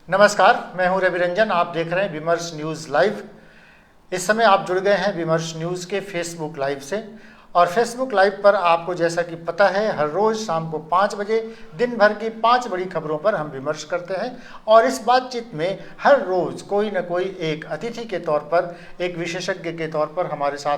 नमस्कार, मैं हूं रवि रंजन। आप देख रहे हैं विमर्श न्यूज़ लाइव। इस समय आप जुड़ गए हैं विमर्श न्यूज़ के फेसबुक लाइव से। और फेसबुक लाइव पर आपको जैसा कि पता है, हर रोज़ शाम को 5 बजे दिन भर की 5 बड़ी खबरों पर हम विमर्श करते हैं। और इस बातचीत में हर रोज़ कोई न कोई एक अतिथि के तौर पर, एक विशेषज्ञ के तौर पर हमारे साथ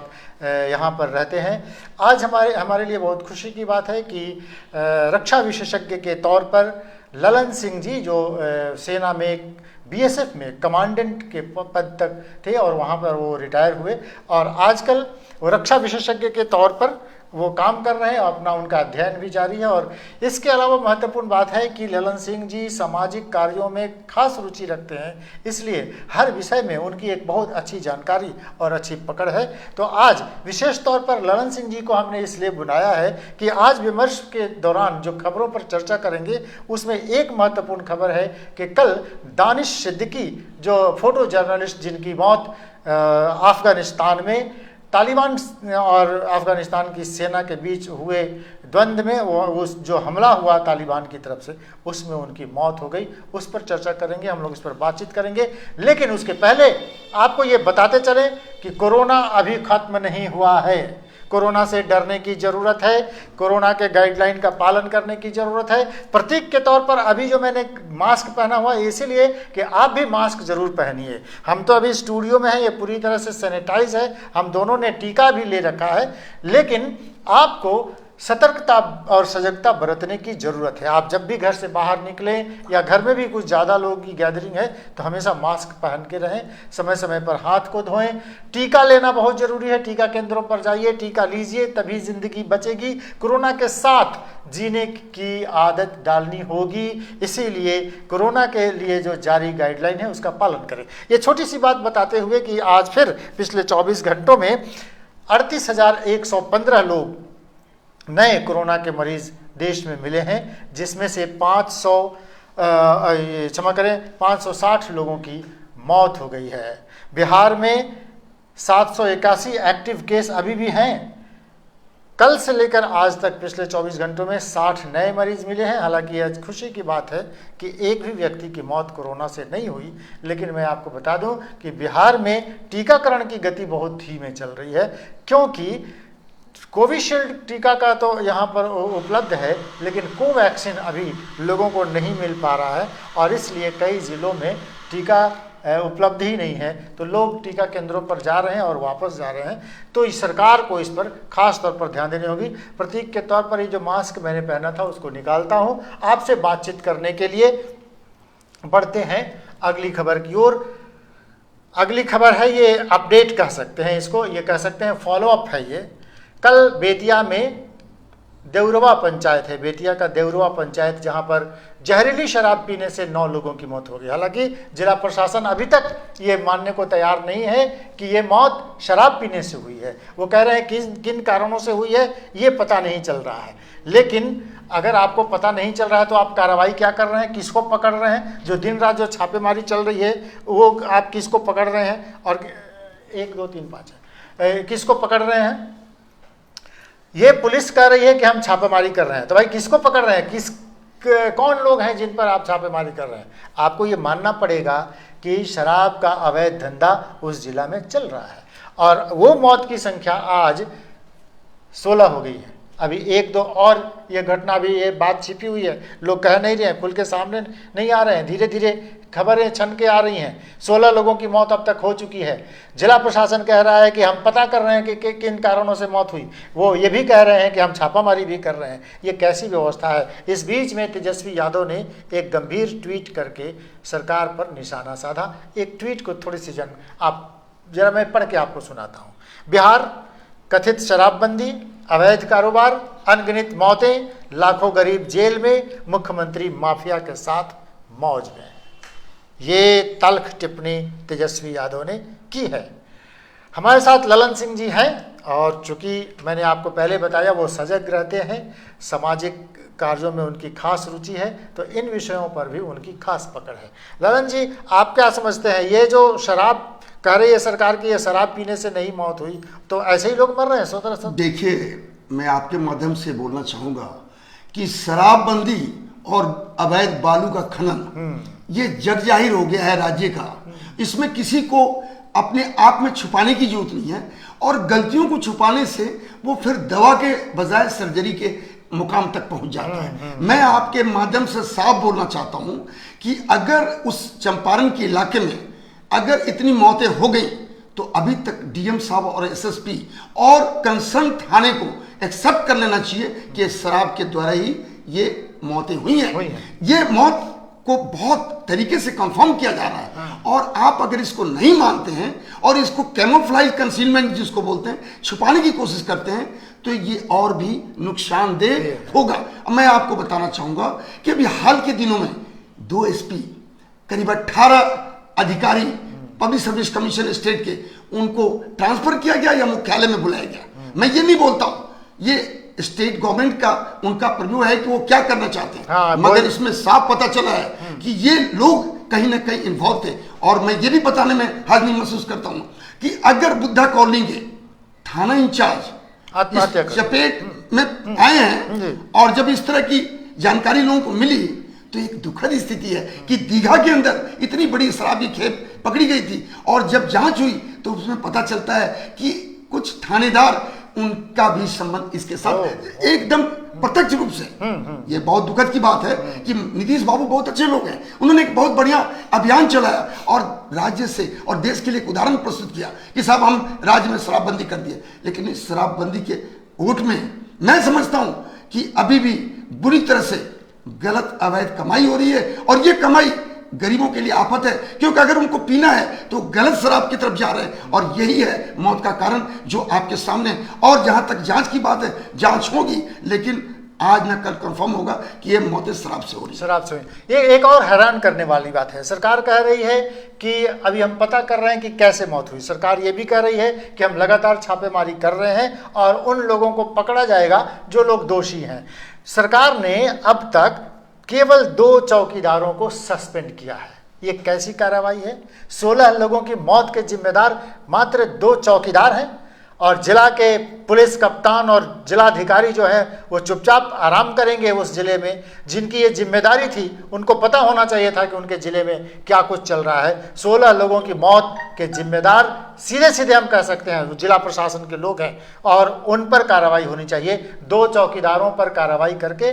यहाँ पर रहते हैं। आज हमारे लिए बहुत खुशी की बात है कि रक्षा विशेषज्ञ के तौर पर ललन सिंह जी, जो सेना में बीएसएफ में कमांडेंट के पद तक थे और वहाँ पर वो रिटायर हुए, और आजकल वो रक्षा विशेषज्ञ के तौर पर वो काम कर रहे हैं। अपना उनका अध्ययन भी जारी है। और इसके अलावा महत्वपूर्ण बात है कि ललन सिंह जी सामाजिक कार्यों में खास रुचि रखते हैं, इसलिए हर विषय में उनकी एक बहुत अच्छी जानकारी और अच्छी पकड़ है। तो आज विशेष तौर पर ललन सिंह जी को हमने इसलिए बुलाया है कि आज विमर्श के दौरान जो खबरों पर चर्चा करेंगे उसमें एक महत्वपूर्ण खबर है कि कल दानिश सिद्दीकी, जो फोटो जर्नलिस्ट जिनकी मौत अफगानिस्तान में तालिबान और अफगानिस्तान की सेना के बीच हुए द्वंद्व में उस जो हमला हुआ तालिबान की तरफ से, उसमें उनकी मौत हो गई, उस पर चर्चा करेंगे। हम लोग इस पर बातचीत करेंगे। लेकिन उसके पहले आपको ये बताते चलें कि कोरोना अभी खत्म नहीं हुआ है। कोरोना से डरने की ज़रूरत है, कोरोना के गाइडलाइन का पालन करने की ज़रूरत है। प्रतीक के तौर पर अभी जो मैंने मास्क पहना हुआ है इसीलिए कि आप भी मास्क ज़रूर पहनिए। हम तो अभी स्टूडियो में हैं, ये पूरी तरह से सैनिटाइज है, हम दोनों ने टीका भी ले रखा है, लेकिन आपको सतर्कता और सजगता बरतने की ज़रूरत है। आप जब भी घर से बाहर निकलें या घर में भी कुछ ज़्यादा लोगों की गैदरिंग है तो हमेशा मास्क पहन के रहें, समय समय पर हाथ को धोएं। टीका लेना बहुत ज़रूरी है, टीका केंद्रों पर जाइए, टीका लीजिए, तभी ज़िंदगी बचेगी। कोरोना के साथ जीने की आदत डालनी होगी, इसीलिए कोरोना के लिए जो जारी गाइडलाइन है उसका पालन करें। ये छोटी सी बात बताते हुए कि आज फिर पिछले 24 घंटों में 38,115 लोग नए कोरोना के मरीज देश में मिले हैं, जिसमें से 560 लोगों की मौत हो गई है। बिहार में 781 एक्टिव केस अभी भी हैं। कल से लेकर आज तक पिछले 24 घंटों में 60 नए मरीज मिले हैं। हालांकि यह खुशी की बात है कि एक भी व्यक्ति की मौत कोरोना से नहीं हुई। लेकिन मैं आपको बता दूं कि बिहार में टीकाकरण की गति बहुत धीमे चल रही है, क्योंकि कोविशील्ड टीका का तो यहाँ पर उपलब्ध है, लेकिन कोवैक्सीन अभी लोगों को नहीं मिल पा रहा है और इसलिए कई ज़िलों में टीका उपलब्ध ही नहीं है। तो लोग टीका केंद्रों पर जा रहे हैं और वापस जा रहे हैं। तो इस सरकार को इस पर खास तौर पर ध्यान देनी होगी। प्रतीक के तौर पर ये जो मास्क मैंने पहना था उसको निकालता हूँ। आपसे बातचीत करने के लिए बढ़ते हैं अगली खबर की ओर। अगली खबर है, ये अपडेट कह सकते हैं इसको, ये कह सकते हैं फॉलोअप है ये। कल बेतिया में देउरवा पंचायत है, बेतिया का देउरवा पंचायत, जहां पर जहरीली शराब पीने से 9 लोगों की मौत हो गई। हालांकि जिला प्रशासन अभी तक ये मानने को तैयार नहीं है कि ये मौत शराब पीने से हुई है। वो कह रहे हैं किन कारणों से हुई है ये पता नहीं चल रहा है। लेकिन अगर आपको पता नहीं चल रहा है तो आप कार्रवाई क्या कर रहे हैं, किसको पकड़ रहे हैं? जो दिन रात जो छापेमारी चल रही है वो आप किसको पकड़ रहे हैं? और 1 2 3 5 किसको पकड़ रहे हैं? ये पुलिस कह रही है कि हम छापेमारी कर रहे हैं, तो भाई किसको पकड़ रहे हैं? कौन लोग हैं जिन पर आप छापेमारी कर रहे हैं? आपको ये मानना पड़ेगा कि शराब का अवैध धंधा उस जिला में चल रहा है और वो मौत की संख्या आज 16 हो गई है। अभी 1 2 और ये घटना, अभी ये बात छिपी हुई है, लोग कह नहीं रहे हैं, खुल के सामने नहीं आ रहे हैं, धीरे धीरे खबरें छन के आ रही हैं। 16 लोगों की मौत अब तक हो चुकी है। जिला प्रशासन कह रहा है कि हम पता कर रहे हैं कि किन कारणों से मौत हुई। वो ये भी कह रहे हैं कि हम छापामारी भी कर रहे हैं। ये कैसी व्यवस्था है? इस बीच में तेजस्वी यादव ने एक गंभीर ट्वीट करके सरकार पर निशाना साधा। एक ट्वीट को थोड़ी सी जरा मैं पढ़ के आपको सुनाता हूँ। बिहार कथित शराबबंदी, अवैध कारोबार, अनगिनत मौतें, लाखों गरीब जेल में, मुख्यमंत्री माफिया के साथ मौज में। ये तल्ख टिप्पणी तेजस्वी यादव ने की है। हमारे साथ ललन सिंह जी हैं और चूंकि मैंने आपको पहले बताया वो सजग रहते हैं, सामाजिक कार्यों में उनकी खास रुचि है, तो इन विषयों पर भी उनकी खास पकड़ है। ललन जी, आप क्या समझते हैं, ये जो शराब कह रही है सरकार की ये शराब पीने से नहीं मौत हुई, तो ऐसे ही लोग मर रहे हैं 17? देखिए, मैं आपके माध्यम से बोलना चाहूँगा कि शराबबंदी और अवैध बालू का खनन ये जग जाहिर हो गया है राज्य का। इसमें किसी को अपने आप में छुपाने की जरूरत नहीं है, और गलतियों को छुपाने से वो फिर दवा के बजाय सर्जरी के मुकाम तक पहुंच जाता है। मैं आपके माध्यम से साफ बोलना चाहता हूं कि अगर उस चंपारण के इलाके में अगर इतनी मौतें हो गई तो अभी तक डीएम साहब और एसएसपी और कंसर्न थाने को एक्सेप्ट कर लेना चाहिए कि शराब के द्वारा ही ये मौतें हुई हैं। ये मौत को बहुत तरीके से कंफर्म किया जा रहा है, और आप अगर इसको नहीं मानते हैं और इसको कैमोफ्लाइज कंसीलमेंट जिसको बोलते हैं, छुपाने की कोशिश करते हैं, तो ये और भी नुकसानदेह होगा। मैं आपको बताना चाहूंगा कि अभी हाल के दिनों में 2 एसपी, करीब 18 अधिकारी पब्लिक सर्विस कमीशन स्टेट के, उनको ट्रांसफर किया गया या मुख्यालय में बुलाया गया। मैं ये नहीं बोलता हूं, ये स्टेट गवर्नमेंट का उनका प्रव्यू है कि वो क्या करना चाहते हैं, मगर इसमें साफ पता चला है कि ये लोग कहीं ना कहीं इन्वॉल्व थे। और मैं ये भी बताने में हर्ज नहीं महसूस करता हूं कि अगर बुद्धा कॉलोनी के थाना इंचार्ज आत्महत्या चपेट में आए हैं, और जब इस तरह की जानकारी लोगों को मिली, तो एक दुखद स्थिति है कि दीघा के अंदर इतनी बड़ी शराब की खेप पकड़ी गई थी, और जब जांच हुई तो उसमें पता चलता है कि कुछ थानेदार, उनका भी संबंध इसके साथ एकदम प्रत्यक्ष रूप से। ये बहुत दुखद की बात है कि नीतीश बाबू बहुत अच्छे लोग हैं, उन्होंने एक बहुत बढ़िया अभियान चलाया और राज्य से और देश के लिए एक उदाहरण प्रस्तुत किया कि साहब हम राज्य में शराबबंदी कर दिए। लेकिन इस शराबबंदी के ओट में मैं समझता हूं कि अभी भी बुरी तरह से गलत अवैध कमाई हो रही है, और ये कमाई गरीबों के लिए आफत है, क्योंकि अगर उनको पीना है तो गलत शराब की तरफ जा रहे हैं, और यही है मौत का कारण जो आपके सामने। और जहां तक जांच की बात है, जांच होगी, लेकिन आज न कल कंफर्म होगा कि ये मौतें शराब से हो रही है। शराब से हुई। ये एक और हैरान करने वाली बात है, सरकार कह रही है कि अभी हम पता कर रहे हैं कि कैसे मौत हुई। सरकार ये भी कह रही है कि हम लगातार छापेमारी कर रहे हैं और उन लोगों को पकड़ा जाएगा जो लोग दोषी हैं। सरकार ने अब तक केवल 2 चौकीदारों को सस्पेंड किया है। ये कैसी कार्रवाई है? 16 लोगों की मौत के जिम्मेदार मात्र 2 चौकीदार हैं, और जिला के पुलिस कप्तान और जिलाधिकारी जो है वो चुपचाप आराम करेंगे उस जिले में। जिनकी ये जिम्मेदारी थी, उनको पता होना चाहिए था कि उनके जिले में क्या कुछ चल रहा है। 16 लोगों की मौत के जिम्मेदार सीधे सीधे हम कह सकते हैं जिला प्रशासन के लोग हैं, और उन पर कार्रवाई होनी चाहिए। 2 चौकीदारों पर कार्रवाई करके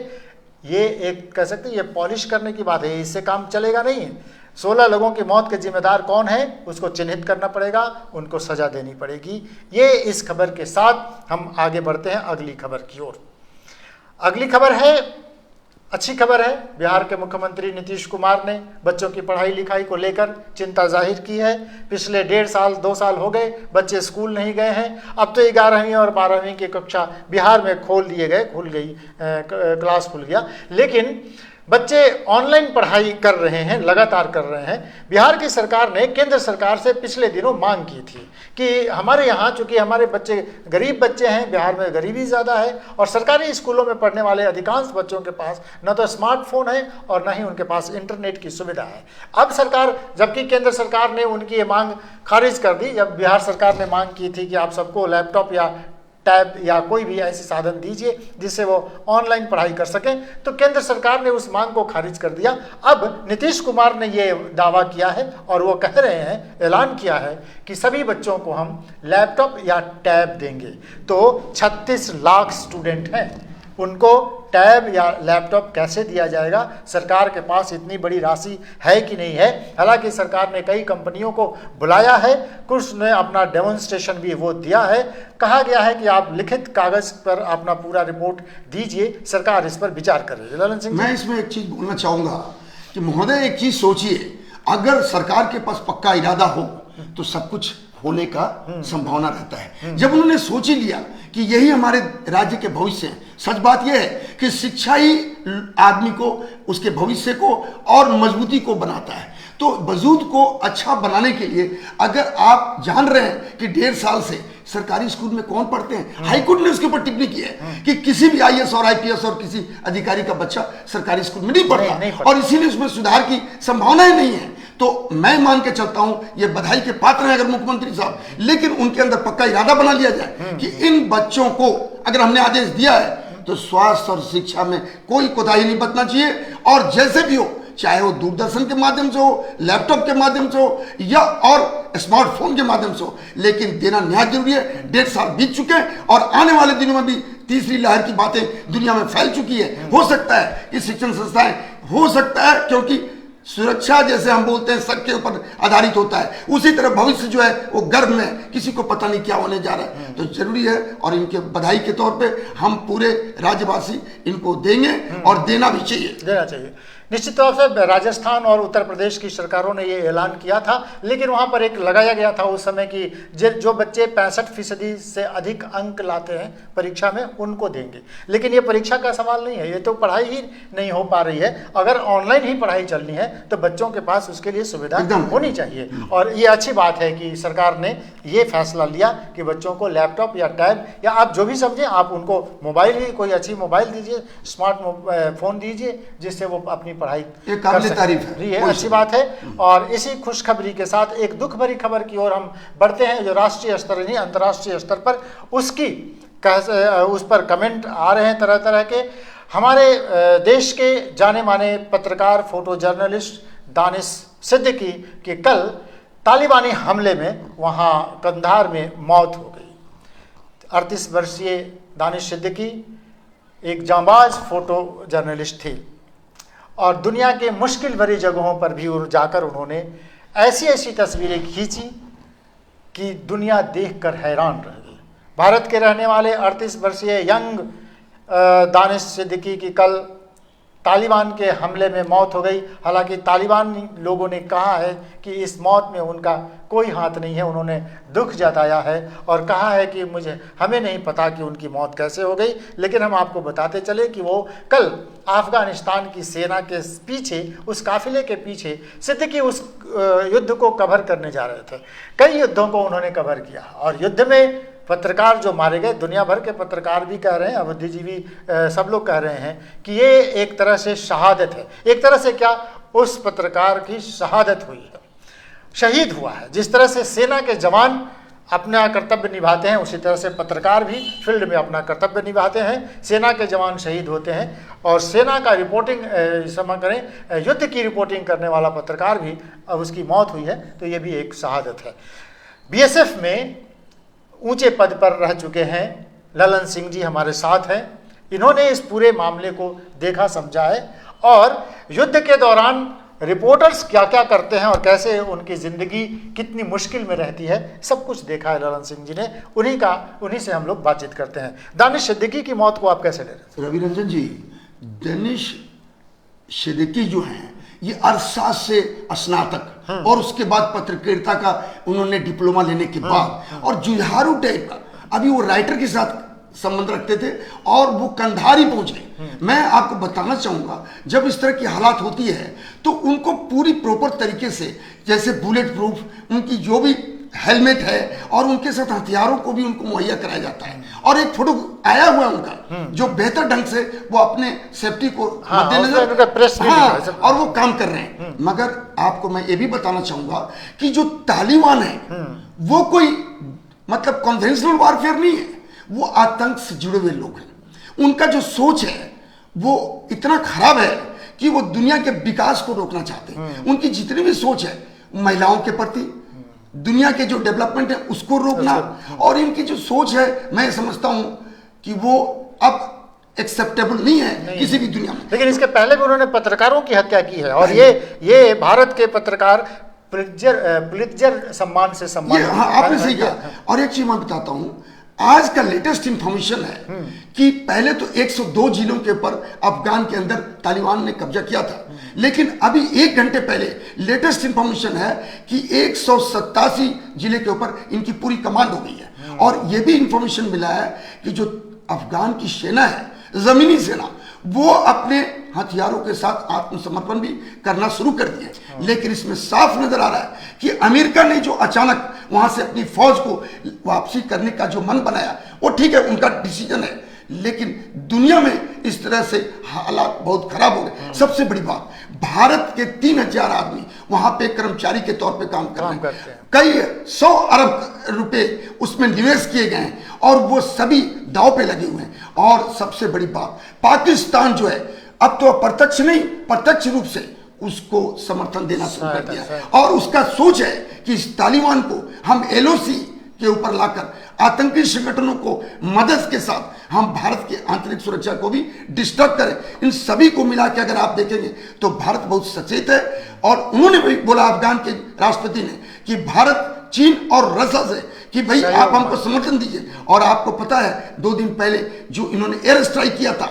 ये एक कह सकते हैं ये पॉलिश करने की बात है, इससे काम चलेगा नहीं है। 16 लोगों की मौत के जिम्मेदार कौन है उसको चिन्हित करना पड़ेगा, उनको सजा देनी पड़ेगी। ये इस खबर के साथ हम आगे बढ़ते हैं अगली खबर की ओर। अगली खबर है, अच्छी खबर है। बिहार के मुख्यमंत्री नीतीश कुमार ने बच्चों की पढ़ाई लिखाई को लेकर चिंता जाहिर की है। पिछले 1.5 साल 2 साल हो गए बच्चे स्कूल नहीं गए हैं। अब तो 11वीं और 12वीं की कक्षा बिहार में खुल गई, क्लास खुल गया, लेकिन बच्चे ऑनलाइन पढ़ाई कर रहे हैं, लगातार कर रहे हैं। बिहार की सरकार ने केंद्र सरकार से पिछले दिनों मांग की थी कि हमारे यहाँ चूंकि हमारे बच्चे गरीब बच्चे हैं, बिहार में गरीबी ज़्यादा है, और सरकारी स्कूलों में पढ़ने वाले अधिकांश बच्चों के पास न तो स्मार्टफोन है और न ही उनके पास इंटरनेट की सुविधा है। अब सरकार, जबकि केंद्र सरकार ने उनकी ये मांग खारिज कर दी, जब बिहार सरकार ने मांग की थी कि आप सबको लैपटॉप या टैब या कोई भी ऐसी साधन दीजिए जिससे वो ऑनलाइन पढ़ाई कर सकें, तो केंद्र सरकार ने उस मांग को खारिज कर दिया। अब नीतीश कुमार ने ये दावा किया है और वो कह रहे हैं, ऐलान किया है कि सभी बच्चों को हम लैपटॉप या टैब देंगे। तो 36 लाख स्टूडेंट हैं, उनको टैब या लैपटॉप कैसे दिया जाएगा? सरकार के पास इतनी बड़ी राशि है कि नहीं है? हालांकि सरकार ने कई कंपनियों को बुलाया है, कुछ ने अपना डेमोन्स्ट्रेशन भी वो दिया है। कहा गया है कि आप लिखित कागज पर अपना पूरा रिपोर्ट दीजिए, सरकार इस पर विचार करेगी। ललन सिंह, मैं इसमें एक चीज बोलना चाहूंगा कि महोदय एक चीज सोचिए, अगर सरकार के पास पक्का इरादा हो तो सब कुछ होने का संभावना रहता है। जब उन्होंने सोच ही लिया कि यही हमारे राज्य के भविष्य है, सच बात यह है कि शिक्षा ही आदमी को, उसके भविष्य को और मजबूती को बनाता है। तो वजूद को अच्छा बनाने के लिए अगर आप जान रहे हैं कि 1.5 साल से सरकारी स्कूल में कौन पढ़ते हैं, हाईकोर्ट ने उसके ऊपर टिप्पणी की है कि किसी भी IAS और IPS और किसी अधिकारी का बच्चा सरकारी स्कूल में नहीं पढ़ता, और इसीलिए उसमें सुधार की संभावना ही नहीं है। तो मैं मान के चलता हूं ये बधाई के पात्र हैं अगर मुख्यमंत्री साहब, लेकिन उनके अंदर पक्का इरादा बना लिया जाए कि इन बच्चों को, अगर हमने आदेश दिया है तो स्वास्थ्य और शिक्षा में कोई कोताही नहीं बरतना चाहिए, और जैसे भी हो चाहे वो दूरदर्शन के माध्यम से हो, लैपटॉप के माध्यम से हो या और स्मार्टफोन के माध्यम से हो, लेकिन देना निहायत जरूरी है। 1.5 साल बीत चुके हैं और आने वाले दिनों में भी तीसरी लहर की बातें दुनिया में फैल चुकी है। हो सकता है कि शिक्षण संस्थाएं, हो सकता है क्योंकि सुरक्षा जैसे हम बोलते हैं शक के ऊपर आधारित होता है, उसी तरह भविष्य जो है वो गर्भ में किसी को पता नहीं क्या होने जा रहा है। तो जरूरी है और इनके बधाई के तौर पे हम पूरे राज्यवासी इनको देंगे और देना भी चाहिए। निश्चित तौर से राजस्थान और उत्तर प्रदेश की सरकारों ने ये ऐलान किया था, लेकिन वहाँ पर एक लगाया गया था उस समय कि जो बच्चे 65% से अधिक अंक लाते हैं परीक्षा में उनको देंगे। लेकिन ये परीक्षा का सवाल नहीं है, ये तो पढ़ाई ही नहीं हो पा रही है। अगर ऑनलाइन ही पढ़ाई चलनी है तो बच्चों के पास उसके लिए सुविधा होनी चाहिए। और ये अच्छी बात है कि सरकार ने ये फैसला लिया कि बच्चों को लैपटॉप या टैब या आप जो भी समझें, आप उनको मोबाइल ही, कोई अच्छी मोबाइल दीजिए, स्मार्ट फोन दीजिए, जिससे वो अपनी पढ़ाई कर सकते। ये अच्छी बात है। और इसी खुशखबरी के साथ एक दुख भरी खबर की ओर हम बढ़ते हैं, जो राष्ट्रीय स्तर नहीं अंतर्राष्ट्रीय स्तर पर उस पर कमेंट आ रहे हैं तरह तरह के। हमारे देश के जाने माने पत्रकार, फोटो जर्नलिस्ट दानिश सिद्दीकी की कल तालिबानी हमले में वहां कंधार में मौत हो गई। 38 वर्षीय दानिश सिद्दीकी एक जांबाज फोटो जर्नलिस्ट थे और दुनिया के मुश्किल भरी जगहों पर भी जाकर उन्होंने ऐसी ऐसी तस्वीरें खींची कि दुनिया देखकर हैरान रह गई। भारत के रहने वाले 38 वर्षीय यंग दानिश सिद्दीकी की कल तालिबान के हमले में मौत हो गई। हालांकि तालिबान लोगों ने कहा है कि इस मौत में उनका कोई हाथ नहीं है। उन्होंने दुख जताया है और कहा है कि हमें नहीं पता कि उनकी मौत कैसे हो गई, लेकिन हम आपको बताते चले कि वो कल अफगानिस्तान की सेना के पीछे, उस काफिले के पीछे सिद्दीकी उस युद्ध को कवर करने जा रहे थे। कई युद्धों को उन्होंने कवर किया और युद्ध में पत्रकार जो मारे गए, दुनिया भर के पत्रकार भी कह रहे हैं, बुद्धिजीवी सब लोग कह रहे हैं कि ये एक तरह से शहादत है। एक तरह से क्या, उस पत्रकार की शहादत हुई है, शहीद हुआ है। जिस तरह से सेना के जवान अपना कर्तव्य निभाते हैं, उसी तरह से पत्रकार भी फील्ड में अपना कर्तव्य निभाते हैं। सेना के जवान शहीद होते हैं और सेना का युद्ध की रिपोर्टिंग करने वाला पत्रकार भी, अब उसकी मौत हुई है तो ये भी एक शहादत है। बीएसएफ में ऊंचे पद पर रह चुके हैं ललन सिंह जी हमारे साथ हैं। इन्होंने इस पूरे मामले को देखा, समझा है और युद्ध के दौरान रिपोर्टर्स क्या क्या करते हैं और कैसे उनकी जिंदगी कितनी मुश्किल में रहती है, सब कुछ देखा है ललन सिंह जी ने। उन्हीं से हम लोग बातचीत करते हैं। दानिश सिद्दीकी की मौत को आप कैसे ले रहे हैं? रवि रंजन जी, दानिश सिद्दीकी जो हैं ये अरसास से स्नातक और उसके बाद पत्रकारिता का उन्होंने डिप्लोमा लेने के बाद और जुझारू टाइप का, अभी वो राइटर के साथ संबंध रखते थे और वो कंधार ही पहुंचे। मैं आपको बताना चाहूंगा, जब इस तरह की हालात होती है तो उनको पूरी प्रॉपर तरीके से, जैसे बुलेट प्रूफ उनकी जो भी हेलमेट है और उनके साथ हथियारों को भी उनको मुहैया कराया जाता है। और एक फोटो आया हुआ है उनका जो बेहतर ढंग से वो अपने सेफ्टी को मद्देनजर और वो काम कर रहे हैं। मगर आपको मैं ये भी बताना चाहूंगा कि जो तालिबान है वो कोई मतलब कन्वेंशनल वारफेयर नहीं है, वो आतंक से जुड़े हुए लोग हैं। उनका जो सोच है वो इतना खराब है कि वो दुनिया के विकास को रोकना चाहते हैं। उनकी जितनी भी सोच है महिलाओं के प्रति, दुनिया के जो डेवलपमेंट है उसको रोकना, और इनकी जो सोच है मैं समझता हूं कि वो अब एक्सेप्टेबल नहीं है किसी भी दुनिया में। लेकिन इसके पहले भी उन्होंने पत्रकारों की हत्या की है और ये भारत के पत्रकार पुलित्जर सम्मान से सम्मानित। हाँ, आपने सही कहा। और एक चीज मैं बताता हूं, आज का लेटेस्ट इंफॉर्मेशन है कि पहले तो 102 जिलों के ऊपर अफगान के अंदर तालिबान ने कब्जा किया था, लेकिन अभी 1 घंटे पहले लेटेस्ट इंफॉर्मेशन है कि 187 जिले के ऊपर इनकी पूरी कमांड हो गई है। और यह भी इंफॉर्मेशन मिला है कि जो अफगान की सेना है, जमीनी सेना, वो अपने हथियारों के साथ आत्मसमर्पण भी करना शुरू कर दिए। लेकिन इसमें साफ नजर आ रहा है कि अमेरिका ने जो अचानक वहां से अपनी फौज को वापसी करने का जो मन बनाया, वो ठीक है, उनका डिसीजन है, लेकिन दुनिया में इस तरह से हालात बहुत खराब हो गए। सबसे बड़ी बात, भारत के 3000 आदमी वहां पे कर्मचारी के तौर पे काम करते हैं। कई 100 अरब रुपए उसमें निवेश किए गए हैं और वो सभी दांव पे लगे हुए हैं। और सबसे बड़ी बात, पाकिस्तान जो है अब तो प्रत्यक्ष नहीं, प्रत्यक्ष रूप से उसको समर्थन देना शुरू कर दिया है। और उसका सोच है कि इस तालिबान को हम एलओसी के ऊपर लाकर आतंकी संगठनों को मदद के साथ हम भारत की आंतरिक सुरक्षा को भी डिस्टर्ब करें। इन सभी को मिला के अगर आप देखेंगे तो भारत बहुत सचेत है। और उन्होंने भी बोला अफगान के राष्ट्रपति ने कि भारत चीन और रशिया से कि भाई आप हमको समर्थन दीजिए। और आपको पता है 2 दिन पहले जो इन्होंने एयर स्ट्राइक किया था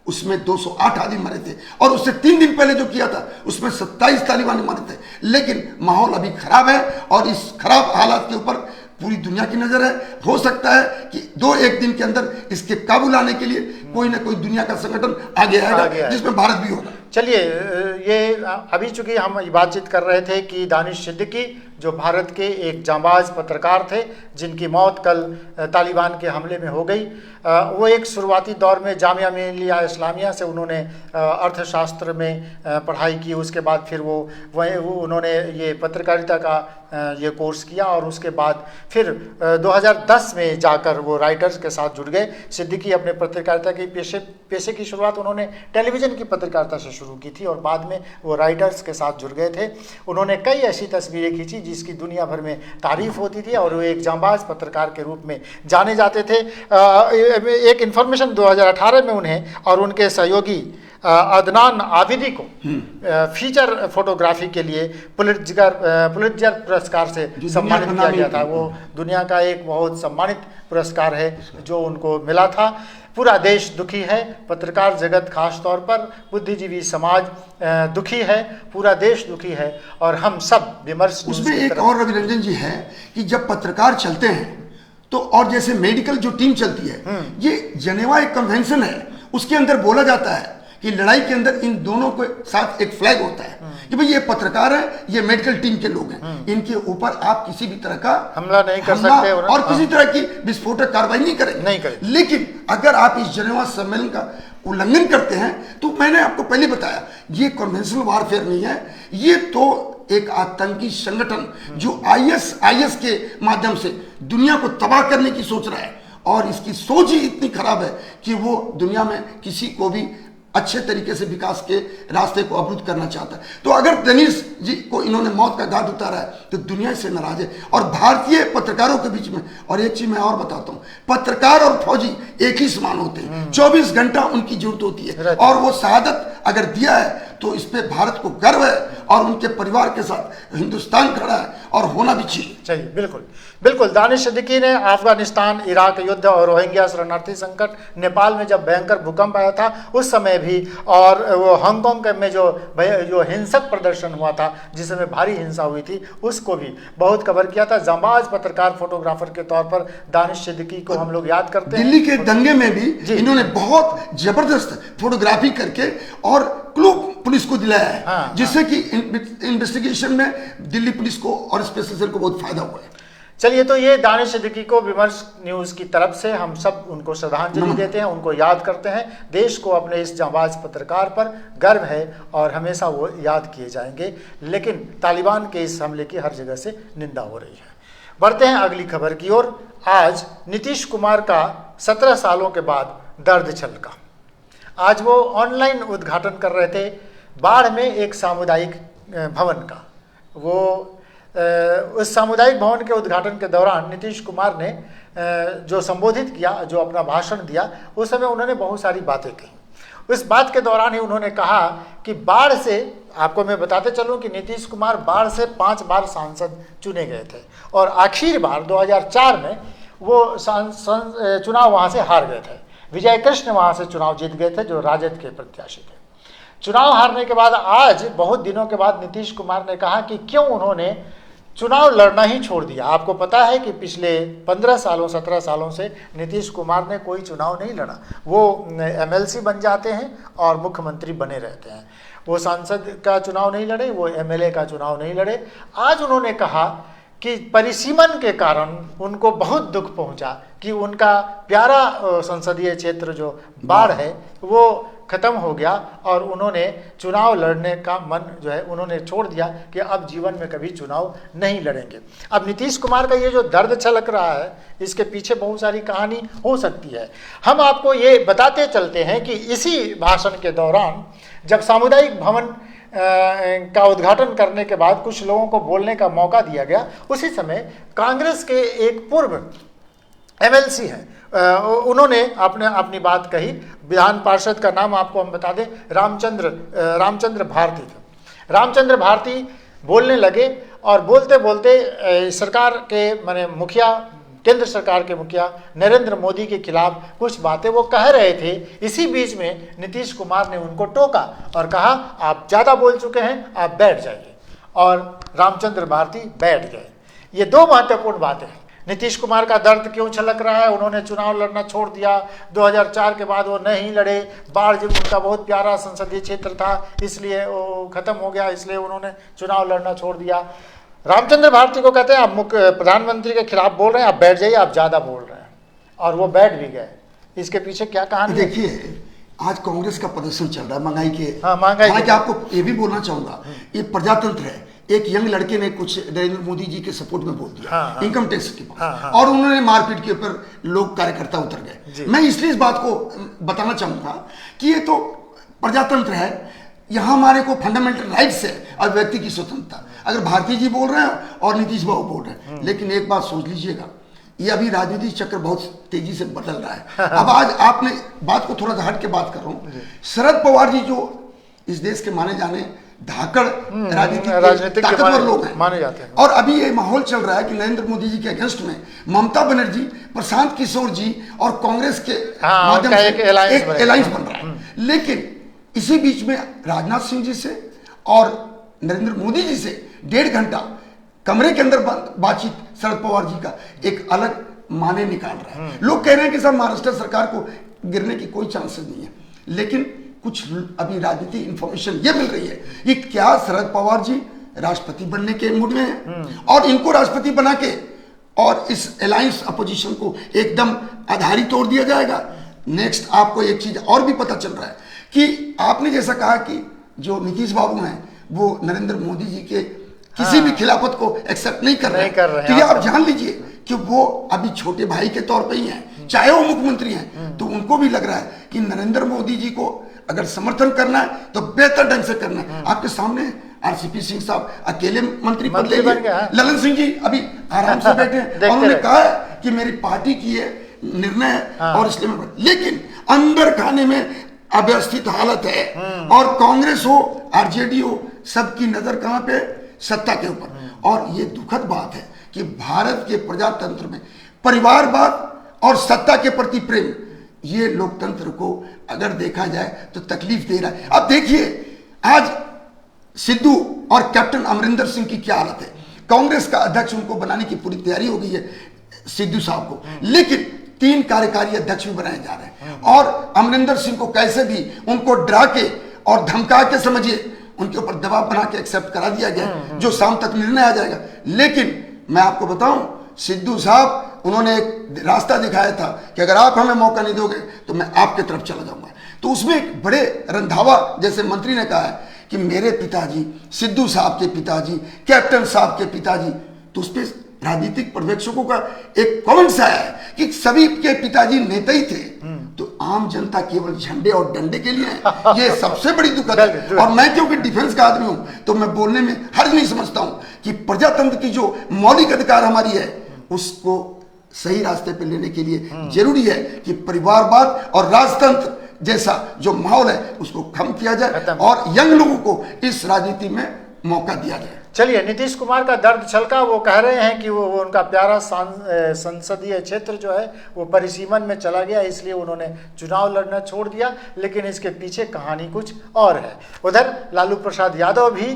उसमें 208 आदमी मरे थे, और उससे 3 दिन पहले जो किया था उसमें 27 तालिबानी मरे थे। लेकिन माहौल अभी खराब है और इस खराब हालात के ऊपर पूरी दुनिया की नजर है। हो सकता है कि 2-1 दिन के अंदर इसके काबू लाने के लिए कोई ना कोई दुनिया का संगठन आगे आएगा जिसमें भारत भी होगा। चलिए, ये अभी चूंकि हम बातचीत कर रहे थे कि दानिश सिद्दीकी जो भारत के एक जांबाज पत्रकार थे जिनकी मौत कल तालिबान के हमले में हो गई, वो एक शुरुआती दौर में जामिया मिलिया इस्लामिया से उन्होंने अर्थशास्त्र में पढ़ाई की। उसके बाद फिर वो उन्होंने ये पत्रकारिता का ये कोर्स किया और उसके बाद फिर 2010 में जाकर वो राइटर्स के साथ जुड़ गए। सिद्दीकी अपने पत्रकारिता के पेशे की शुरुआत उन्होंने टेलीविज़न की पत्रकारिता से शुरू की थी और बाद में वो राइटर्स के साथ जुड़ गए थे। उन्होंने कई ऐसी तस्वीरें खींची जिसकी दुनिया भर में तारीफ होती थी और वो एक जांबाज पत्रकार के रूप में जाने जाते थे। एक इन्फॉर्मेशन 2018 में उन्हें और उनके सहयोगी अदनान आबिदी को फीचर फोटोग्राफी के लिए पुलित्जर पुरस्कार से सम्मानित किया गया था। वो दुनिया का एक बहुत सम्मानित पुरस्कार है जो उनको मिला था। पूरा देश दुखी है, पत्रकार जगत खास तौर पर बुद्धिजीवी समाज दुखी है, पूरा देश दुखी है और हम सब विमर्श। उसमें एक और रवि रंजन जी है कि जब पत्रकार चलते हैं तो और जैसे मेडिकल जो टीम चलती है, ये जेनेवा एक कन्वेंशन है, उसके अंदर बोला जाता है कि लड़ाई के अंदर इन दोनों के साथ एक फ्लैग होता है कि भाई ये पत्रकार है, ये मेडिकल टीम के लोग हैं, इनके ऊपर आप किसी भी तरह का हमला नहीं कर सकते और किसी तरह की विस्फोटक कार्रवाई नहीं करेंगे। लेकिन अगर आप इस जेनेवा सम्मेलन का उल्लंघन करते हैं तो मैंने आपको पहले बताया ये कन्वेंशनल वारफेयर नहीं है, ये तो एक आतंकी संगठन जो आईएस के माध्यम से दुनिया को तबाह करने की सोच रहा है और इसकी सोच ही इतनी खराब है कि वो दुनिया में किसी को भी अच्छे तरीके से विकास के रास्ते को अवरुद्ध करना चाहता है। तो अगर दानिश जी को इन्होंने मौत का घाट उतारा है तो दुनिया से नाराज है। और भारतीय पत्रकारों के बीच में और एक चीज मैं और बताता हूं, पत्रकार और फौजी एक ही समान होते हैं, 24 घंटा उनकी जरूरत होती है और वो शहादत अगर दिया है तो इस पे भारत को गर्व है और उनके परिवार के साथ हिंदुस्तान खड़ा है और होना भी चाहिए। बिल्कुल बिल्कुल। दानिश सिद्दीकी ने अफगानिस्तान, इराक युद्ध और रोहिंग्या शरणार्थी संकट, नेपाल में जब भयंकर भूकंप आया था उस समय भी, और वो हांगकांग में जो हिंसक प्रदर्शन हुआ था जिसमें भारी हिंसा हुई थी उसको भी बहुत कवर किया था। जांबाज पत्रकार फोटोग्राफर के तौर पर दानिश सिद्दीकी को हम लोग याद करते हैं। दिल्ली के दंगे में भी इन्होंने बहुत जबरदस्त फोटोग्राफी करके और क्लू पुलिस को दिलाया है, जिससे कि इन्वेस्टिगेशन में दिल्ली पुलिस को और स्पेशल सेल को बहुत फायदा हुआ है। चलिए, तो ये दानिश सिद्दीकी को विमर्श न्यूज़ की तरफ से हम सब उनको श्रद्धांजलि देते हैं, उनको याद करते हैं। देश को अपने इस जांबाज पत्रकार पर गर्व है और हमेशा वो याद किए जाएंगे। लेकिन तालिबान के इस हमले की हर जगह से निंदा हो रही है। बढ़ते हैं अगली खबर की ओर। आज नीतीश कुमार का 17 सालों के बाद दर्द छलका। आज वो ऑनलाइन उद्घाटन कर रहे थे बाढ़ में एक सामुदायिक भवन का। वो उस सामुदायिक भवन के उद्घाटन के दौरान नीतीश कुमार ने जो संबोधित किया, जो अपना भाषण दिया, उस समय उन्होंने बहुत सारी बातें कही। उस बात के दौरान ही उन्होंने कहा कि बाढ़ से, आपको मैं बताते चलूं कि नीतीश कुमार बाढ़ से 5 बार सांसद चुने गए थे और आखिरी बार 2004 में वो चुनाव वहाँ से हार गए थे। विजय कृष्ण वहाँ से चुनाव जीत गए थे जो राजद के प्रत्याशी थे। चुनाव हारने के बाद आज बहुत दिनों के बाद नीतीश कुमार ने कहा कि क्यों उन्होंने चुनाव लड़ना ही छोड़ दिया। आपको पता है कि पिछले 17 सालों से नीतीश कुमार ने कोई चुनाव नहीं लड़ा। वो एमएलसी बन जाते हैं और मुख्यमंत्री बने रहते हैं। वो सांसद का चुनाव नहीं लड़े, वो एमएलए का चुनाव नहीं लड़े। आज उन्होंने कहा कि परिसीमन के कारण उनको बहुत दुख पहुंचा कि उनका प्यारा संसदीय क्षेत्र जो बाढ़ है वो खत्म हो गया और उन्होंने चुनाव लड़ने का मन जो है उन्होंने छोड़ दिया कि अब जीवन में कभी चुनाव नहीं लड़ेंगे। अब नीतीश कुमार का ये जो दर्द छलक रहा है, इसके पीछे बहुत सारी कहानी हो सकती है। हम आपको ये बताते चलते हैं कि इसी भाषण के दौरान जब सामुदायिक भवन का उद्घाटन करने के बाद कुछ लोगों को बोलने का मौका दिया गया। उसी समय कांग्रेस के एक पूर्व एमएलसी हैं, उन्होंने अपनी बात कही। विधान पार्षद का नाम आपको हम बता दें, रामचंद्र भारती थे। रामचंद्र भारती बोलने लगे और बोलते बोलते सरकार के माने मुखिया, केंद्र सरकार के मुखिया नरेंद्र मोदी के खिलाफ कुछ बातें वो कह रहे थे। इसी बीच में नीतीश कुमार ने उनको टोका और कहा आप ज़्यादा बोल चुके हैं, आप बैठ जाइए। और रामचंद्र भारती बैठ गए। ये दो महत्वपूर्ण बातें हैं। नीतीश कुमार का दर्द क्यों छलक रहा है? उन्होंने चुनाव लड़ना छोड़ दिया। 2004 के बाद वो नहीं लड़े। बाढ़ जब उनका बहुत प्यारा संसदीय क्षेत्र था, इसलिए वो खत्म हो गया, इसलिए उन्होंने चुनाव लड़ना छोड़ दिया। रामचंद्र भारती को कहते हैं आप प्रधानमंत्री के खिलाफ बोल रहे हैं, आप बैठ जाइए, आप ज़्यादा बोल रहे हैं। और वो बैठ भी गए। इसके पीछे क्या कहानी? देखिए, आज कांग्रेस का प्रदर्शन चल रहा है महंगाई के। महंगाई के आपको ये भी बोलना चाहूंगा, ये प्रजातंत्र है। एक यंग लड़के ने कुछ नरेंद्र मोदी जी के सपोर्ट में बोल दिया इनकम टैक्स के पास, और उन्होंने मारपीट के ऊपर लोग कार्यकर्ता उतर गए। मैं इसलिए इस बात को बताना चाहूंगा कि ये तो प्रजातंत्र है, यहाँ हमारे को फंडामेंटल राइट्स है और व्यक्ति की स्वतंत्रता। अगर भारती जी बोल रहे हैं और नीतीश बाबू बोल रहे हैं, लेकिन एक बात सोच लीजिएगा, ये अभी राजनीतिक चक्र बहुत तेजी से बदल रहा है। अब आज आपने बात को थोड़ा सा हट के बात कर रहा हूँ। शरद पवार जी जो इस देश के माने जाने धाकड़ राजनीतिक ताकतवर लोग हैं, माने जाते हैं। और अभी ये माहौल चल रहा है कि नरेंद्र मोदी जी के अगेंस्ट में ममता बनर्जी, प्रशांत किशोर जी और कांग्रेस के माध्यम से एक अलायंस बन रहा है। लेकिन इसी बीच में राजनाथ सिंह जी से और नरेंद्र मोदी जी से 1.5 घंटा कमरे के अंदर बातचीत शरद पवार जी का एक अलग माने निकाल रहा है। लोग कह रहे हैं कि साहब महाराष्ट्र सरकार को गिरने की कोई चांसेस नहीं है, लेकिन कुछ अभी राजनीतिक इंफॉर्मेशन ये मिल रही है कि क्या शरद पवार जी राष्ट्रपति बनने के मूड में हैं, और इनको राष्ट्रपति बना के और इस अलायंस अपोजिशन को एकदम आधारी तोड़ दिया जाएगा। नेक्स्ट आपको एक चीज और भी पता चल रहा है कि आपने जैसा कहा कि जो नीतीश बाबू हैं वो नरेंद्र मोदी जी के किसी भी खिलाफत को एक्सेप्ट नहीं कर रहे हैं। तो ये आप जान लीजिए कि वो अभी छोटे भाई के तौर पे ही हैं, चाहे वो मुख्यमंत्री हैं, तो उनको भी लग रहा है कि नरेंद्र मोदी जी को अगर समर्थन करना है तो बेहतर ढंग से करना है। आपके सामने आरसीपी सिंह साहब अकेले मंत्री पद ले गए, ललन सिंह जी अभी आराम से बैठे हैं और उन्होंने कहा है कि मेरी पार्टी की ये निर्णय है और इसलिए मैं, लेकिन अंदर खाने में अव्यवस्थित हालत है। और कांग्रेस हो आरजेडी हो, सबकी नजर कहां पे? सत्ता के ऊपर। और ये दुखद बात है कि भारत के प्रजातंत्र में परिवारवाद और सत्ता के प्रति प्रेम, ये लोकतंत्र को अगर देखा जाए तो तकलीफ दे रहा है। अब देखिए आज सिद्धू और कैप्टन अमरिंदर सिंह की क्या हालत है। कांग्रेस का अध्यक्ष उनको बनाने की पूरी तैयारी हो गई है सिद्धू साहब को, लेकिन 3 कार्यकारी अध्यक्ष भी बनाए जा रहे हैं। और अमरिंदर सिंह को कैसे भी उनको डरा के और धमका के समझिए उनके ऊपर दबाव बना के एक्सेप्ट करा दिया गया, जो शाम तक निर्णय आ जाएगा। लेकिन मैं आपको बताऊं, सिद्धू साहब उन्होंने एक रास्ता दिखाया था कि अगर आप हमें मौका नहीं दोगे तो मैं आपके तरफ चला जाऊंगा। तो उसमें एक बड़े रंधावा जैसे मंत्री ने कहा है कि मेरे पिताजी, सिद्धू साहब के पिताजी, कैप्टन साहब के पिताजी, तो उस पर राजनीतिक पर्यवेक्षकों का एक कमेंट्स आया है कि सभी के पिताजी नेता ही थे, तो आम जनता केवल झंडे और डंडे के लिए है। ये सबसे बड़ी दुखद है। और मैं क्योंकि डिफेंस का आदमी हूं तो मैं बोलने में हर्ज नहीं समझता हूं कि प्रजातंत्र की जो मौलिक अधिकार हमारी है उसको सही रास्ते पे लेने के लिए जरूरी है कि परिवारवाद और राजतंत्र जैसा जो माहौल है उसको कम किया जाए और यंग लोगों को इस राजनीति में मौका दिया जाए। चलिए, नीतीश कुमार का दर्द छलका। वो कह रहे हैं कि वो उनका प्यारा संसदीय क्षेत्र जो है वो परिसीमन में चला गया, इसलिए उन्होंने चुनाव लड़ना छोड़ दिया। लेकिन इसके पीछे कहानी कुछ और है। उधर लालू प्रसाद यादव भी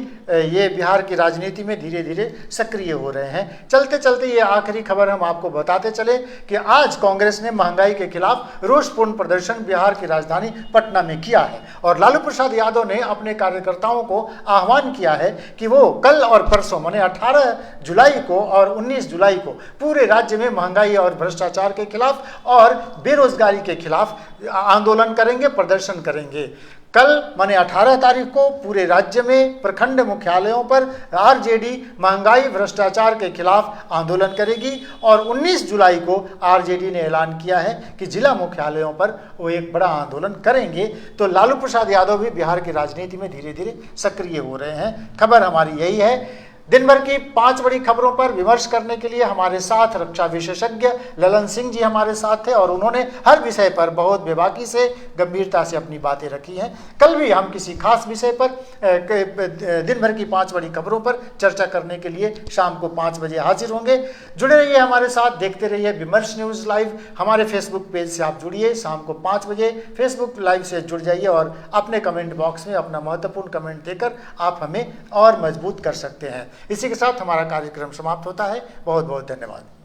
ये बिहार की राजनीति में धीरे धीरे सक्रिय हो रहे हैं। चलते चलते ये आखिरी खबर हम आपको बताते चले कि आज कांग्रेस ने महंगाई के खिलाफ रोषपूर्ण प्रदर्शन बिहार की राजधानी पटना में किया है। और लालू प्रसाद यादव ने अपने कार्यकर्ताओं को आह्वान किया है कि वो कल और परसों माने 18 जुलाई को और 19 जुलाई को पूरे राज्य में महंगाई और भ्रष्टाचार के खिलाफ और बेरोजगारी के खिलाफ आंदोलन करेंगे, प्रदर्शन करेंगे। कल माने 18 तारीख को पूरे राज्य में प्रखंड मुख्यालयों पर आरजेडी महंगाई भ्रष्टाचार के खिलाफ आंदोलन करेगी और 19 जुलाई को आरजेडी ने ऐलान किया है कि जिला मुख्यालयों पर वो एक बड़ा आंदोलन करेंगे। तो लालू प्रसाद यादव भी बिहार की राजनीति में धीरे धीरे सक्रिय हो रहे हैं। खबर हमारी यही है। दिन भर की 5 बड़ी खबरों पर विमर्श करने के लिए हमारे साथ रक्षा विशेषज्ञ ललन सिंह जी हमारे साथ थे और उन्होंने हर विषय पर बहुत बेबाकी से गंभीरता से अपनी बातें रखी हैं। कल भी हम किसी खास विषय पर दिन भर की 5 बड़ी खबरों पर चर्चा करने के लिए शाम को 5 बजे हाजिर होंगे। जुड़े रहिए हमारे साथ, देखते रहिए विमर्श न्यूज़ लाइव। हमारे फेसबुक पेज से आप जुड़िए, शाम को 5 बजे फेसबुक लाइव से जुड़ जाइए और अपने कमेंट बॉक्स में अपना महत्वपूर्ण कमेंट देकर आप हमें और मजबूत कर सकते हैं। इसी के साथ हमारा कार्यक्रम समाप्त होता है। बहुत बहुत धन्यवाद।